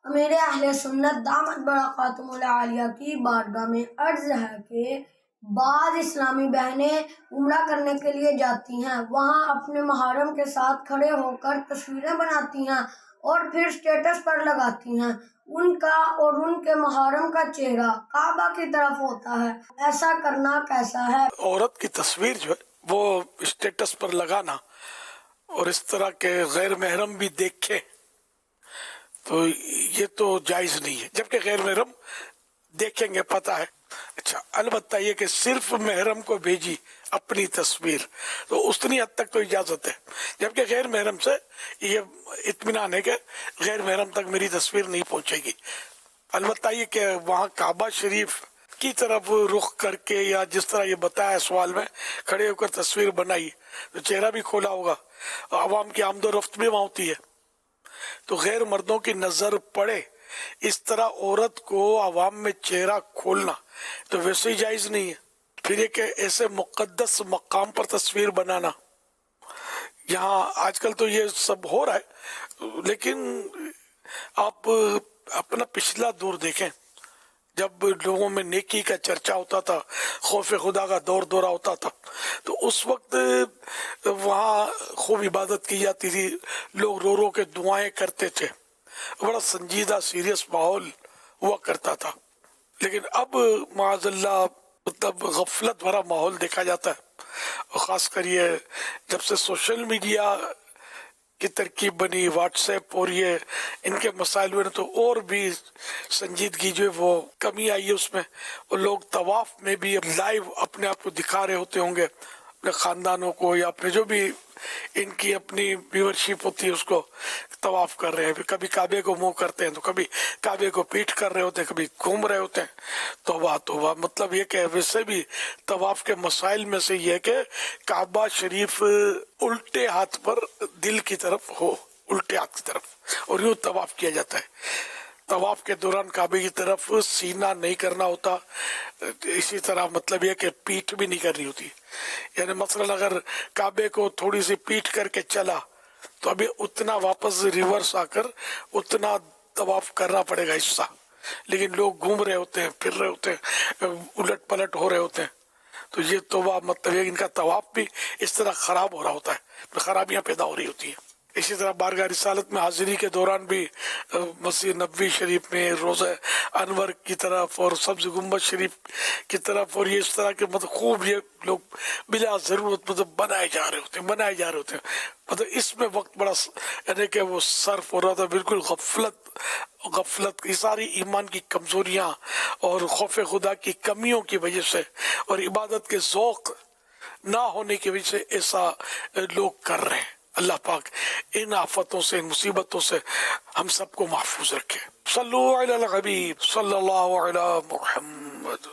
امیر اہل سنت دامت برکاتہم العالیہ کی بارگاہ میں عرض ہے کہ بعض اسلامی بہنیں عمرہ کرنے کے لیے جاتی ہیں، وہاں اپنے محرم کے ساتھ کھڑے ہو کر تصویریں بناتی ہیں اور پھر اسٹیٹس پر لگاتی ہیں۔ ان کا اور ان کے محرم کا چہرہ کعبہ کی طرف ہوتا ہے، ایسا کرنا کیسا ہے؟ عورت کی تصویر جو ہے وہ اسٹیٹس پر لگانا اور اس طرح کے غیر محرم بھی دیکھیں تو یہ تو جائز نہیں ہے، جبکہ غیر محرم دیکھیں گے پتہ ہے۔ اچھا، البتہ یہ کہ صرف محرم کو بھیجی اپنی تصویر تو اتنی حد تک تو اجازت ہے، جبکہ غیر محرم سے یہ اطمینان ہے کہ غیر محرم تک میری تصویر نہیں پہنچے گی۔ البتہ یہ کہ وہاں کعبہ شریف کی طرف رخ کر کے یا جس طرح یہ بتایا سوال میں کھڑے ہو کر تصویر بنائی تو چہرہ بھی کھولا ہوگا، عوام کی آمد و رفت بھی وہاں ہوتی ہے، تو غیر مردوں کی نظر پڑے اس طرح عورت کو عوام میں چہرہ کھولنا تو ویسے ہی جائز نہیں ہے۔ پھر یہ کہ ایسے مقدس مقام پر تصویر بنانا، یہاں آج کل تو یہ سب ہو رہا ہے، لیکن آپ اپنا پچھلا دور دیکھیں، جب لوگوں میں نیکی کا چرچا ہوتا تھا، خوف خدا کا دور دورہ ہوتا تھا، تو اس وقت وہاں خوب عبادت کی جاتی تھی، لوگ رو رو کے دعائیں کرتے تھے، بڑا سنجیدہ سیریس ماحول ہوا کرتا تھا۔ لیکن اب معاذ اللہ مطلب غفلت بھرا ماحول دیکھا جاتا ہے، اور خاص کر یہ جب سے سوشل میڈیا کی ترکیب بنی، واٹس ایپ اور یہ ان کے مسائل ہوئے تو اور بھی سنجیدگی جو ہے وہ کمی آئی ہے اس میں، اور لوگ طواف میں بھی لائیو اپنے آپ کو دکھا رہے ہوتے ہوں گے، اپنے خاندانوں کو یا اپنے جو بھی ان کی اپنی ویورشپ ہوتی ہے اس کو طواف کر رہے ہیں، کبھی کعبے کو منہ کرتے ہیں تو کبھی کعبے کو پیٹ کر رہے ہوتے ہیں، کبھی گھوم رہے ہوتے ہیں۔ توبہ توبہ، مطلب یہ کہ ویسے بھی طواف کے مسائل میں سے یہ ہے کہ کعبہ شریف الٹے ہاتھ پر دل کی طرف ہو، الٹے ہاتھ کی طرف، اور یوں طواف کیا جاتا ہے۔ طواف کے دوران کعبے کی طرف سینہ نہیں کرنا ہوتا، اسی طرح مطلب یہ کہ پیٹھ بھی نہیں کرنی ہوتی، یعنی مثلا اگر کعبے کو تھوڑی سی پیٹھ کر کے چلا تو ابھی اتنا واپس ریورس آ کر اتنا طواف کرنا پڑے گا حصہ، لیکن لوگ گھوم رہے ہوتے ہیں، پھر رہے ہوتے ہیں، الٹ پلٹ ہو رہے ہوتے ہیں، تو یہ توبہ مطلب ان کا طواف بھی اس طرح خراب ہو رہا ہوتا ہے، خرابیاں پیدا ہو رہی ہوتی ہیں۔ اسی طرح بارگاہ رسالت میں حاضری کے دوران بھی مسجد نبوی شریف میں روضہ انور کی طرف اور سبز گنبد شریف کی طرف، اور یہ اس طرح کے مطلب خوب یہ لوگ بلا ضرورت مطلب بنائے جا رہے ہوتے ہیں، مطلب اس میں وقت بڑا یعنی کہ وہ صرف ہو رہا تھا، بالکل غفلت کی ساری ایمان کی کمزوریاں اور خوف خدا کی کمیوں کی وجہ سے اور عبادت کے ذوق نہ ہونے کی وجہ سے ایسا لوگ کر رہے ہیں۔ اللہ پاک ان آفتوں سے، ان مصیبتوں سے ہم سب کو محفوظ رکھے۔ صلو علی الحبیب صلی اللہ علی محمد۔